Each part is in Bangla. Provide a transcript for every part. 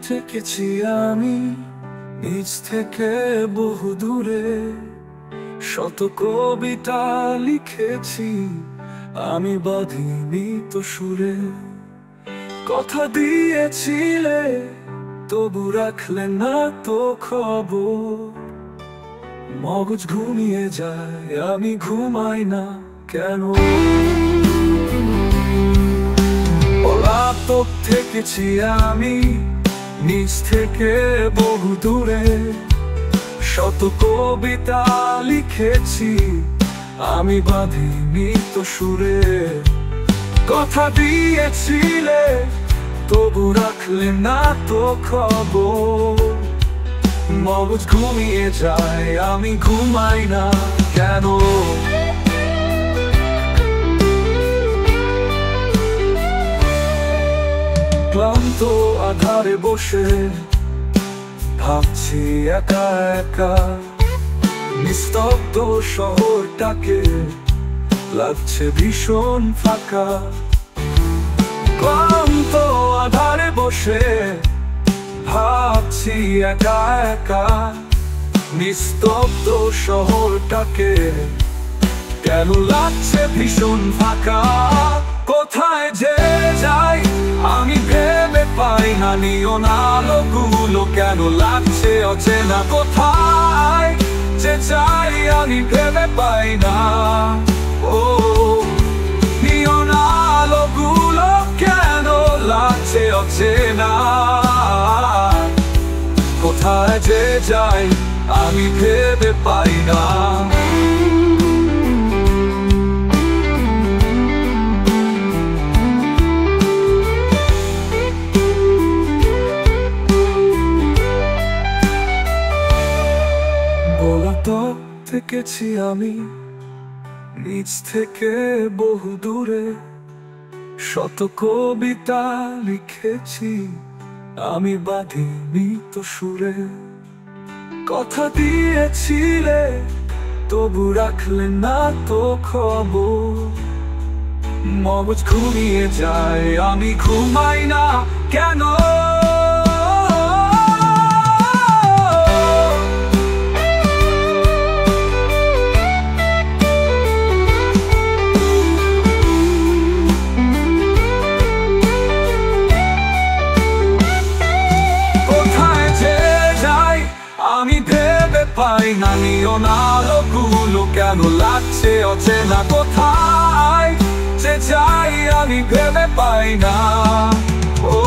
থেকেছি আমি নিজ থেকে বহু দূরে, শত কবিতা লিখেছি আমি বাঁধিনি তো সুরে। কথা দিয়েছিলে তবু রাখলে না তো খবর, মগজ ঘুমিয়ে যায় আমি ঘুমাই না কেন? পলাতক থেকেছি আমি নিজ থেকে বহু দূরে, শত কবিতা লিখেছি আমি বাঁধিনি তো সুরে। কথা দিয়েছিলে তবু রাখলে না তো খবর, মগজ ঘুমিয়ে যায় আমি ঘুমাই না কেন? ক্লান্ত আধারে বসে ভাবছি একা একা, নিস্তব্ধ শহরটাকে লাগছে ভীষণ ফাঁকা। ক্লান্ত আধারে বসে ভাবছি একা একা, নিস্তব্ধ শহরটাকে কেন লাগছে ভীষণ ফাঁকা। কোথায় যে যাই আমি ভেবে পাই না, নিয়ন আলোগুলো কেন লাগছে অচেনা। কোথায় যে যাই আমি ভেবে পাই না, ও নিয়ন আলোগুলো কেন লাগছে অচেনা। কোথায় যে যাই আমি ভেবে পাই না। পলাতক থেকেছি আমি নিজ থেকে বহু দূরে, শত কবিতা লিখেছি আমি বাঁধিনি তো সুরে। কথা দিয়েছিলে তবু রাখলে না তো খবর, মগজ ঘুমিয়ে যায় আমি ঘুমাই না কেন? আমি ভেবে পাই না, নিয়ন আলোগুলো কেন লাগছে অচেনা। কোথায় যে যাই আমি ভেবে পাই না, ও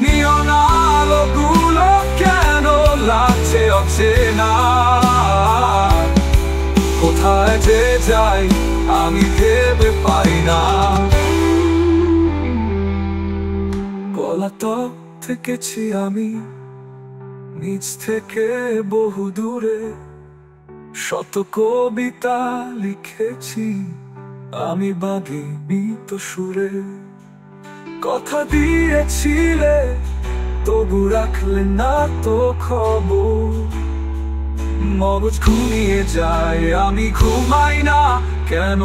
নিয়ন আলোগুলো কেন লাগছে অচেনা। কোথায় যে যাই আমি ভেবে পাই না। পলাতক থেকেছি আমি নিজ থেকে বহু দূরে, শত কবিতা লিখেছি আমি বাঁধিনি তো সুরে। কথা দিয়েছিলে তবু রাখলে না তো খবর, মগজ ঘুমিয়ে যায় আমি ঘুমাই না কেন?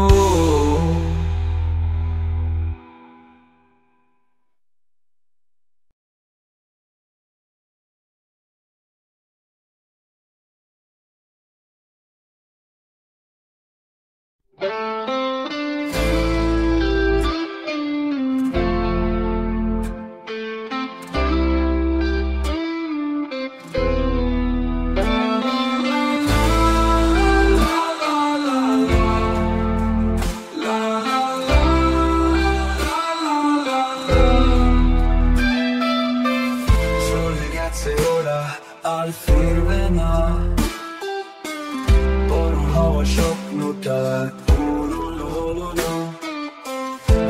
আর ফিরবে না, বড় হওয়া স্বপ্নটা পূরণ হলো না।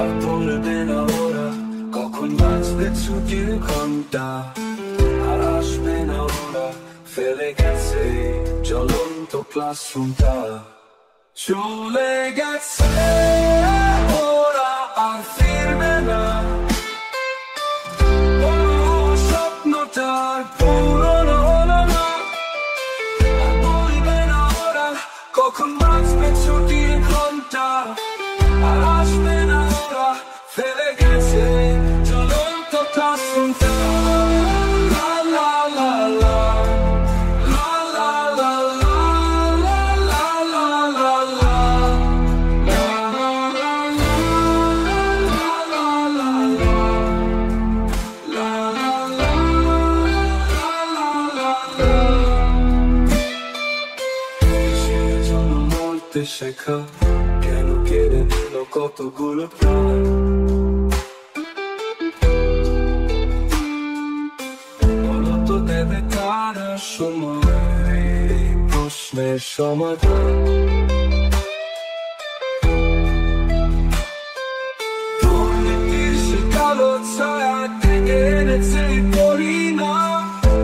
আর বলবে না ওরা কখন বাজবে ছুটির ঘন্টা, আর আসবে না ওরা ফেলে গেছে জ্বলন্ত ক্লাসরুমটা। চলে গেছে ওরা আর ফিরবে না, বড় হওয়া স্বপ্নটা পূরণ হলো না। আর বলবে না ওরা কখন বাজবে ছুটির ঘন্টা, আর আসবে না ওরা ফেলে গেছে জ্বলন্ত ক্লাসরুমটা। ভাবতে শেখা, কেন কেড়ে নিল কতগুলো প্রাণ। বলো তো দেবে তারা সময় এই প্রশ্নের সমাধান। দুর্নীতির সে কালো ছায়া ঢেকে এনেছে পরিণাম,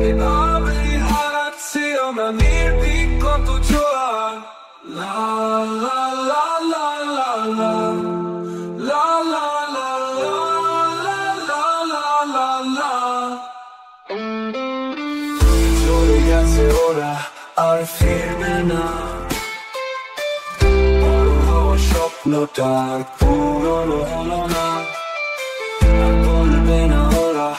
এভাবেই হারাচ্ছি আমরা নির্ভীক কত জোয়ার। লা লা লা লা লা লা লা লা লা লা লা লা লা লা। চলে গেছে ওরা আর ফিরবে না, বড় হওয়ার স্বপ্নটা আর পূরণ হলো না। আর বলবে না ওরা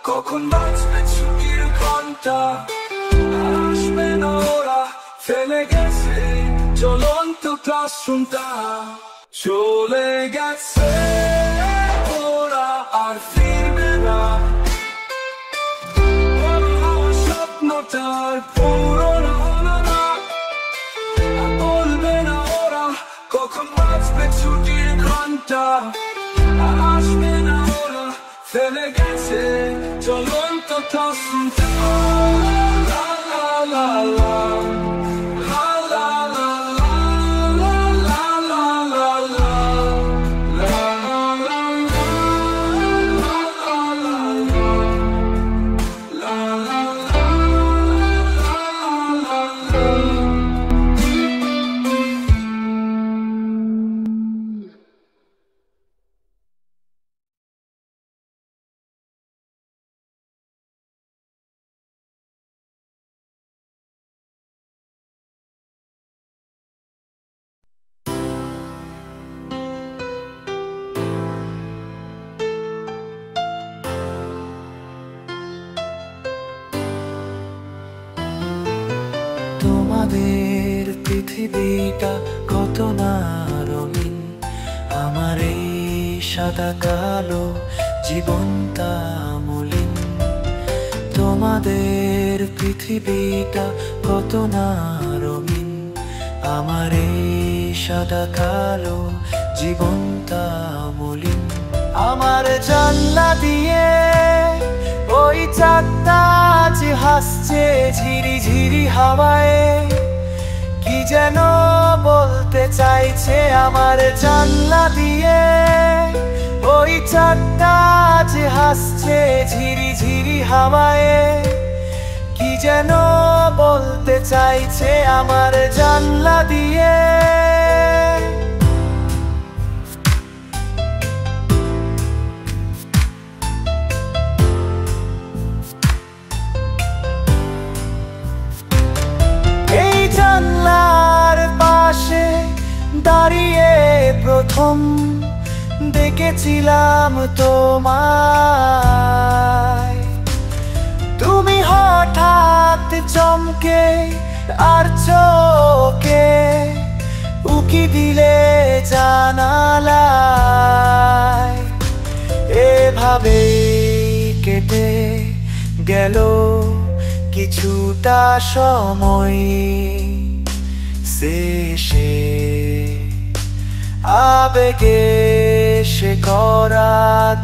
কখন বাজবে ছুটির ঘন্টা, আর আসবে না ওরা ফেলে গেছে জ্বলন্ত ক্লাসরুমটা। চলে গেছে ওরা আর ফিরবে না, বড় হওয়ার স্বপ্নটা আর পূরণ হলো না। আর বলবে না ওরা কখন বাজবে ছুটির ঘন্টা, আর আসবে না ওরা ফেলে গেছে জ্বলন্ত ক্লাসরুমটা। লা লা লা লা তোমাদের পৃথিবীটা কত না রঙিন, আমার এই সাদা কালো জীবনটা মলিন। তোমাদের পৃথিবীটা কত না রঙিন, আমার এই সাদা কালো জীবনটা মলিন। আমার জানলা দিয়ে ওই চাঁদটা যে হাসছে ঝিরি ঝিরি হাওয়ায়, কি যেন বলতে চাইছে আমার জানলা দিয়ে। ওই চাঁদটা যে হাসছে ঝিরি ঝিরি হাওয়ায়, কি যেন বলতে চাইছে আমার জানলা দিয়ে। জানলার পাশে দাঁড়িয়ে প্রথম দেখেছিলাম তোমায়, তুমি হঠাৎ চমকে আর চোখে উকি দিলে জানালায়। এভাবেই কেটে গেল কিছুটা সময়, শেষে আবেগে সে করা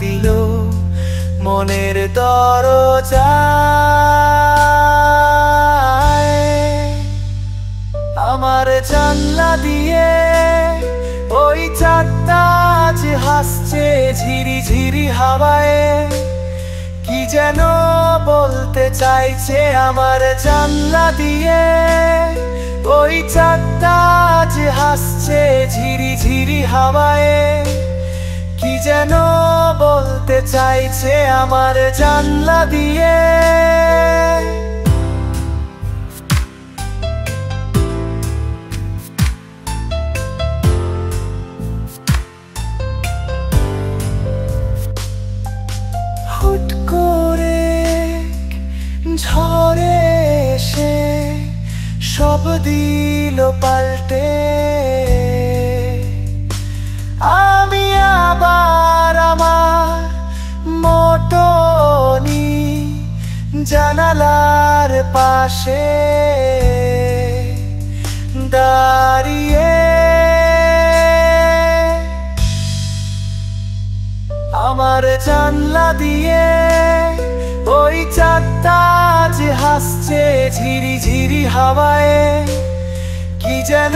দিল মনের দরজায়। আমার জানলা দিয়ে ওই চাঁদটা যে হাসছে ঝিরি ঝিরি হাওয়ায়, কি যেন বলতে চাইছে আমার জানলা দিয়ে। ওই চাঁদটা যে হাসছে ঝিরি ঝিরি হাওয়ায়, কি যেন বলতে চাইছে আমার জানলা দিয়ে। হুট করে ঝড়ে এসে সব দিল পাল্টে, আমি আবার আমার মতনই জানালার পাশে দাঁড়িয়ে আমার জানলা দিয়ে ওই চাঁদটা যে হাসছে ঝিরি ঝিরি হাওয়ায়, কি যেন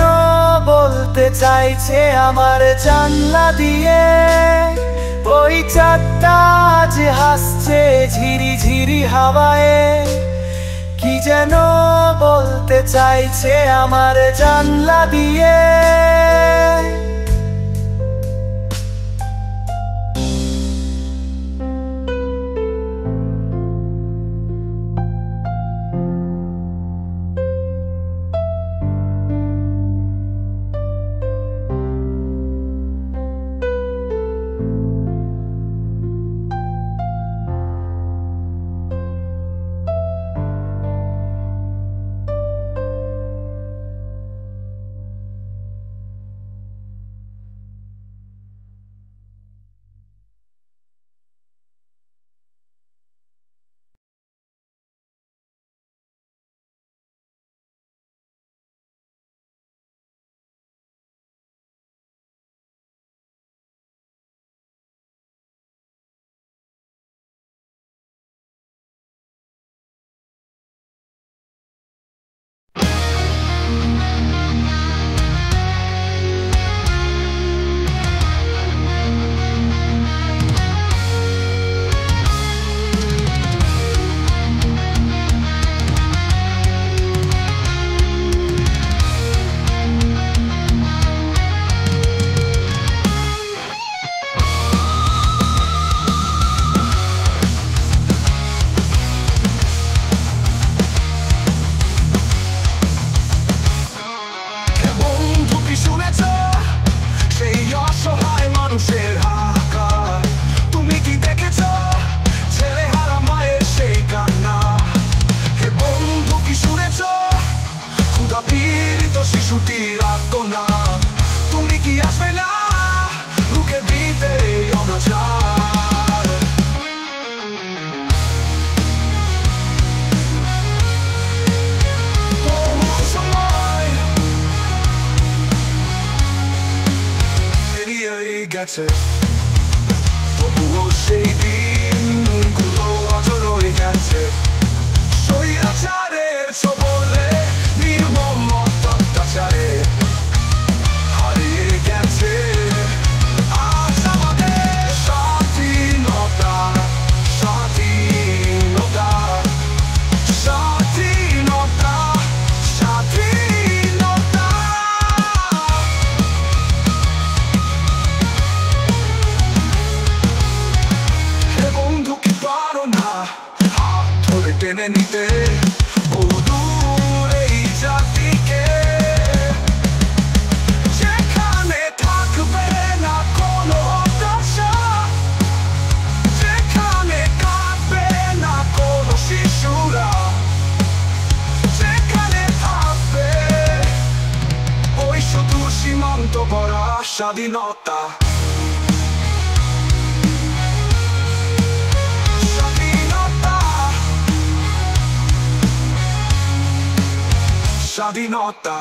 বলতে চাইছে আমার জানলা দিয়ে ওই চাঁদটা যে হাসছে ঝিরি ঝিরি হাওয়ায়, কি যেন বলতে চাইছে আমার জানলা দিয়ে। গেছে তবুও সেই দিনগুলো আজ রয়ে গেছে স্বৈরাচারের ছবলে নির্মম অত্যাচারে হারিয়ে গেছে আজ আমাদের স্বাধীনতা, স্বাধীনতা, স্বাধীনতা, স্বাধীনতা। টেনে নিতে দূর এই জাতিকে, যেখানে থাকবে না কোনো হতাশা, যেখানে কাঁদবে না কোনো শিশুরা, যেখানে থাকবে ওই শুধু সীমান্ত ভরা স্বাধীনতা। স্বাধীনতা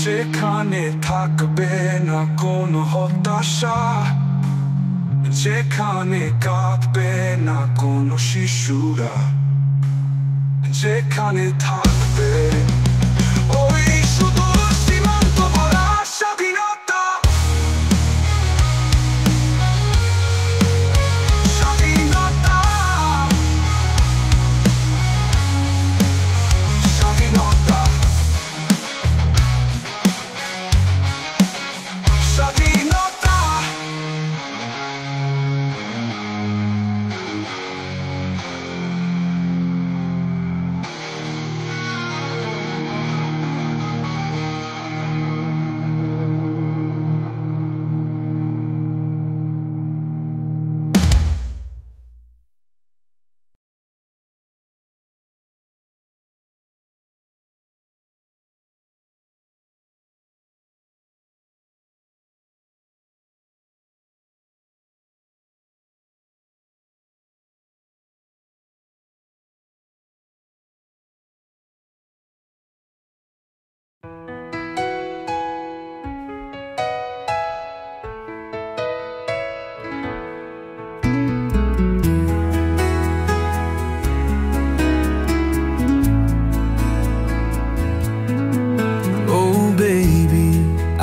যেখানে থাকবে না কোনো হতাশা, যেখানে কাঁদবে না কোনো শিশুরা, যেখানে থাকবে ওই শুধু সীমান্ত ভরা স্বাধীনতা। স্বাধীনতা, স্বাধীনতা, স্বাধীনতা।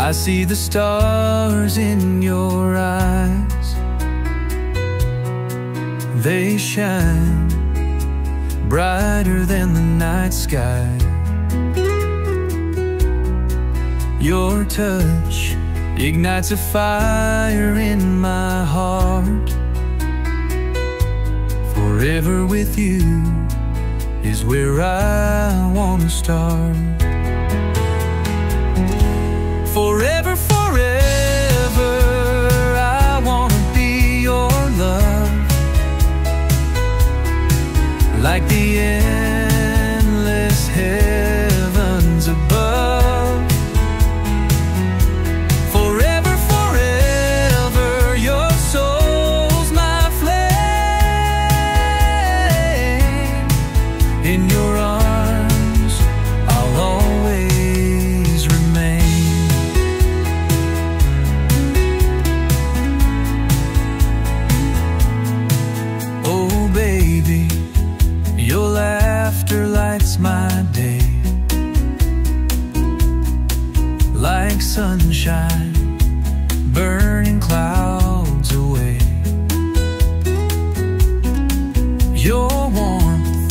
I see the stars in your eyes. They shine brighter than the night sky. Your touch ignites a fire in my heart. Forever with you is where I wanna start. Forever, forever, I wanna be your love, like the endless heavens above. Forever, forever, your soul's my flame. In your arms, I'll always remain. Oh baby, your laughter lights my day, like sunshine burning clouds away. Your warmth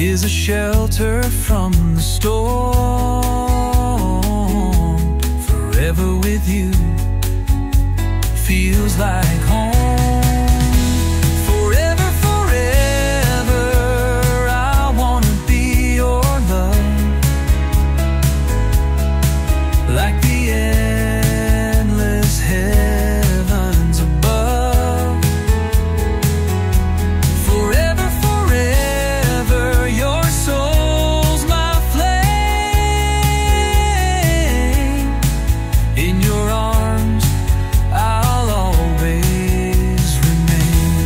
is a shelter from the storm. Forever with you feels like home. Like the endless heavens above. Forever, forever, your soul's my flame. In your arms, I'll always remain.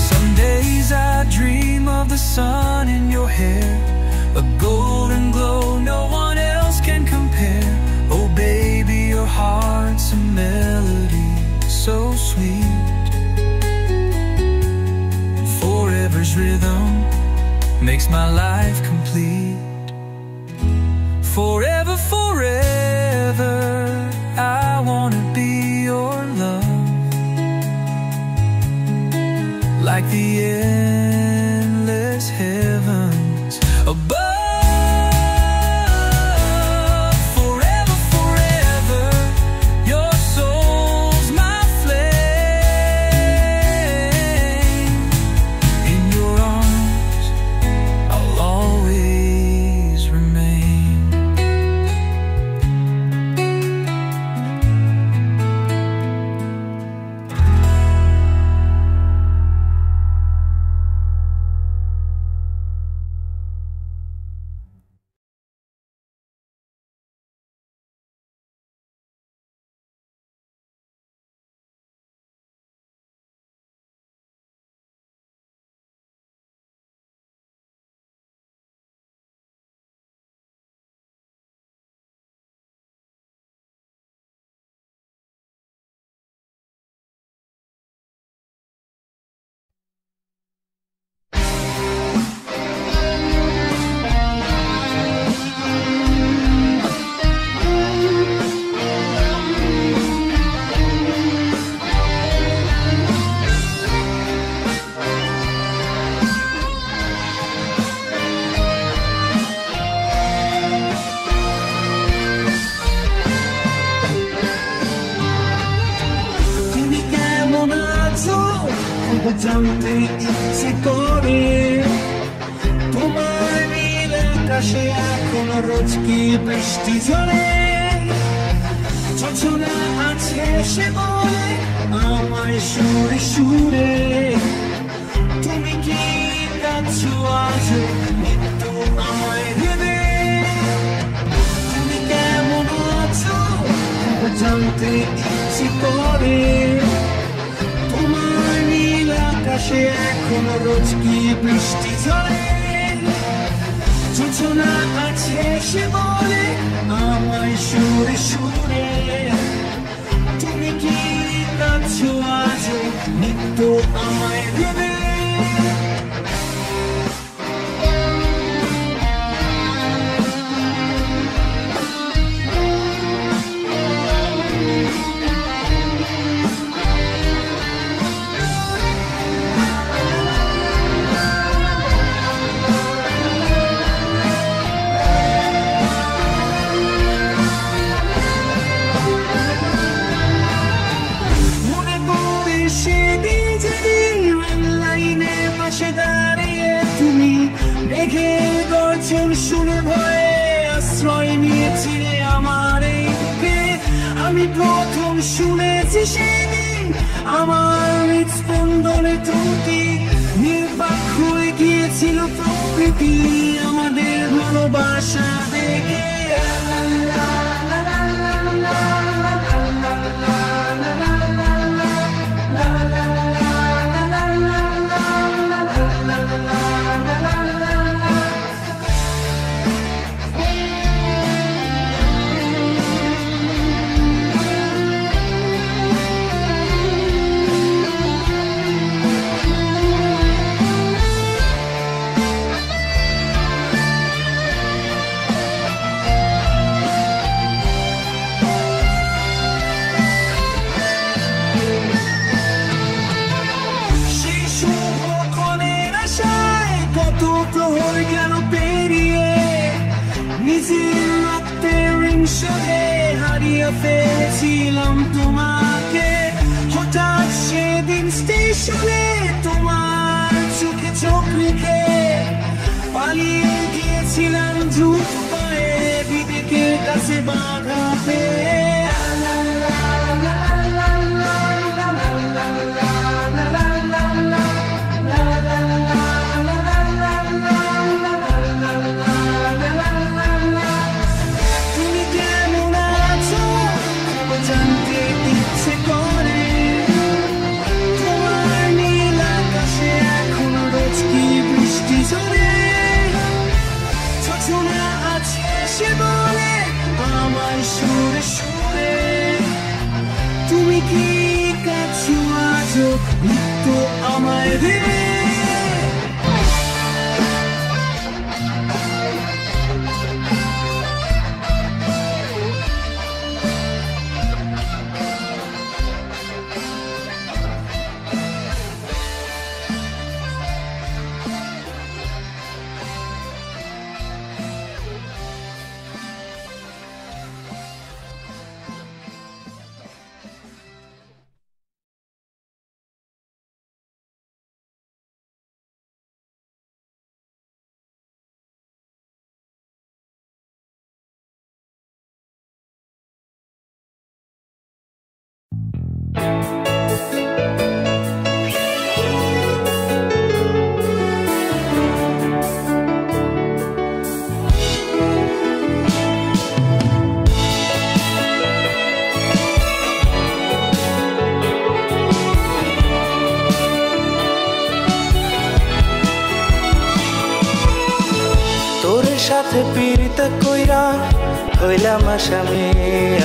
Some days I dream of the sun in your hair, a golden glow no one else can compare. Oh baby, your heart's a melody so sweet. Forever's rhythm makes my life complete. Forever, forever, I wanna be your love, like the endless heavens above. জানতে ইচ্ছে করে, তোমার নীল আকাশে এখন রোজ কি বৃষ্টি ঝরে। যোজনা আছে সে বলে আমায় সুরে সুরে, তুমি কি কাঁদছো আজ মৃত্যু আমায় ভেবে। তুমি কেমন আছো জানতে ইচ্ছে করে, তোমার নীল আকাশে এখন রোজ কি বৃষ্টি ঝরে। যোজনা আছে সে বলে আমায় সুরে সুরে, তুমি কি কাঁদছো আজ মৃত্যু আমায় ভেবে। বচন শুনে ভয়ে আশ্রয় নিয়েছিলে আমার এই বুকে। আমি প্রথম শুনেছি সেদিন আমার হৃৎস্পন্দনে ত্রুটি, নির্বাক হয়ে গিয়েছিল প্রকৃতি আমাদের ভালোবাসা দেখে। হারিয়ে ফেলেছিলাম তোমাকে হঠাৎ সেদিন স্টেশনে, তোমার চোখে চোখ রেখে পালিয়ে গিয়েছিলাম দ্রুত পায়ে বিবেকের কাছে বাধা পেয়ে। সুরে সুরে তুমি কি কাছো আজও নিত্য আমায় ভেবে? সাথে পীড়িত কইরা হইলাম আসামি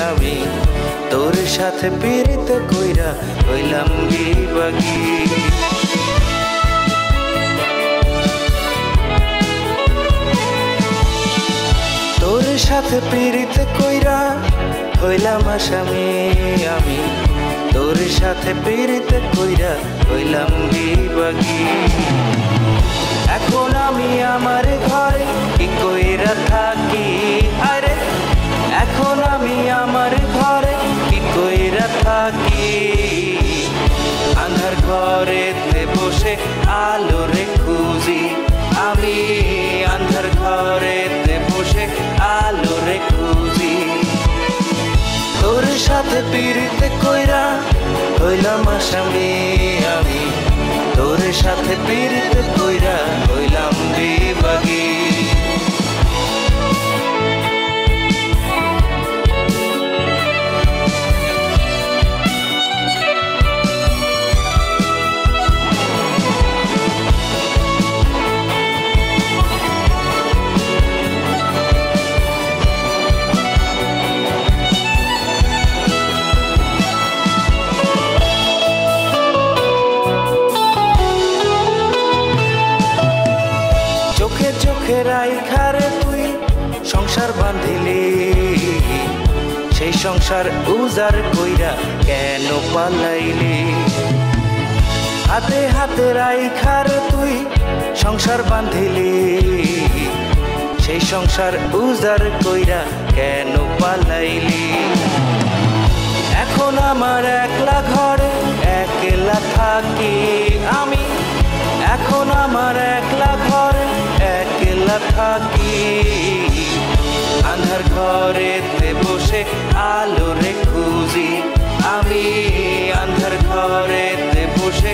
আমি, তোর সাথে পীড়িত কইরা হইলাম বিভাগী। তোর সাথে পীড়িত কইরা হইলাম আসামি আমি, তোর সাথে পীড়িত কইরা হইলাম বিভাগী। এখন আমি আমার ঘরে কি কইরা থাকি, আরে এখন আমি আমার ঘরে কি কইরা থাকি। আন্ধার ঘরেতে বসে আলোরে খুঁজি আমি, আন্ধার ঘরেতে বসে আলোরে খুঁজি। তোর সাথে পীড়িত কইরা হইলাম আসামি আমি, তোর সাথে পীড়িত কইরা হইলাম বিভাগী। রাইখারে তুই সংসার বাঁধিলি, সেই সংসার উজার কইরা কেন পালাইলি। হাতে হাতে রাইখারে তুই সংসার বাঁধিলি, সেই সংসার উজার কইরা কেন পালাইলি। এখন আমার একলা ঘরে একলা থাকি আমি, এখন আমার একলা ঘরে একলা থাকি আন্ধার ঘরেতে বসে আলো রে খুঁজি আমি আন্ধার ঘরেতে বসে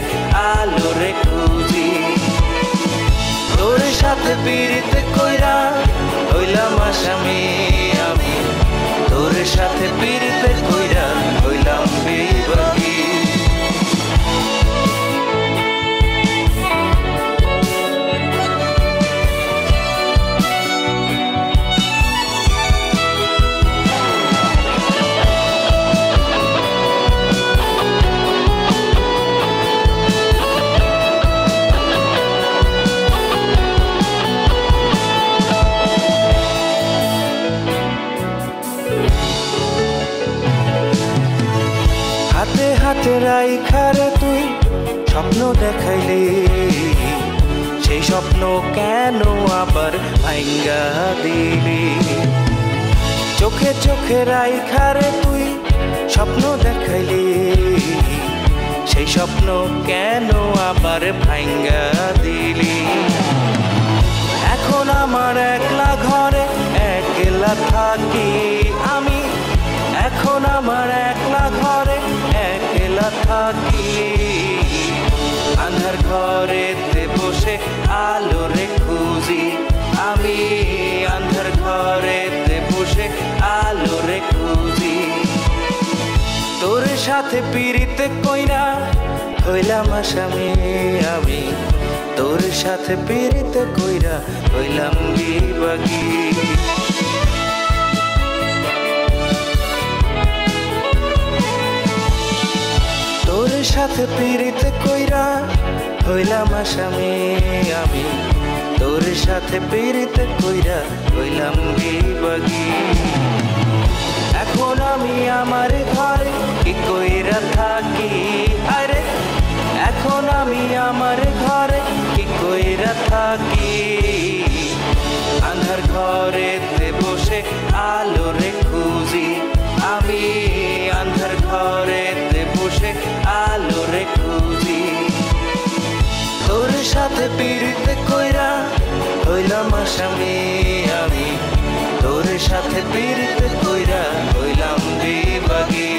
আলো রে খুঁজি তোর সাথে পিরিতে কইরা হইলাম আসামি আমি তোর সাথে পিরিতে কইরা হইলাম বেবাকি হাতে রাইখারে তুই স্বপ্ন দেখাইলে সেই স্বপ্ন কেন আবার ভাঙ্গা দিলি চোখে চোখে রাইখারে তুই স্বপ্ন দেখাইলে সেই স্বপ্ন কেন আবার ভাঙ্গা দিলি এখন আমার একলা ঘরে একলা থাকি আমি এখন আমার একলা ঘরে একলা থাকি আন্ধার ঘরেতে বসে আলো রে খুঁজি আমি আন্ধার ঘরেতে বসে আলো রে খুঁজি তোর সাথে পিরিতে কইরা হইলাম আসামি আমি তোর সাথে পিরিতে কইরা হইলাম বিবাগী তোর সাথে পিরিতে কইরা হইলাম আসামি আমি তোর সাথে পিরিতে কইরা হইলাম বিবাগী এখন আমি আমার ঘরে কি কইরা থাকি আরে এখন আমি আমার ঘরে কি কইরা থাকি আন্ধার ঘরেতে বসে আলো রে খুঁজি আমি আন্ধার ঘরেতে বসে আলো রে খুঁজি তোর সাথে পিরিতে কইরা হইলাম আসামি আমি তোর সাথে পিরিতে কইরা হইলাম বিবাগী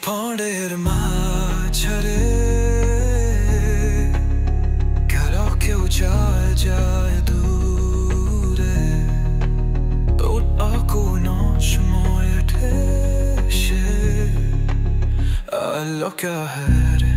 পাড়ের মাঝারে কেন কেউ যায় দূরে ওটা কোনো সময় ঠেসে আলো কা হ্যাঁ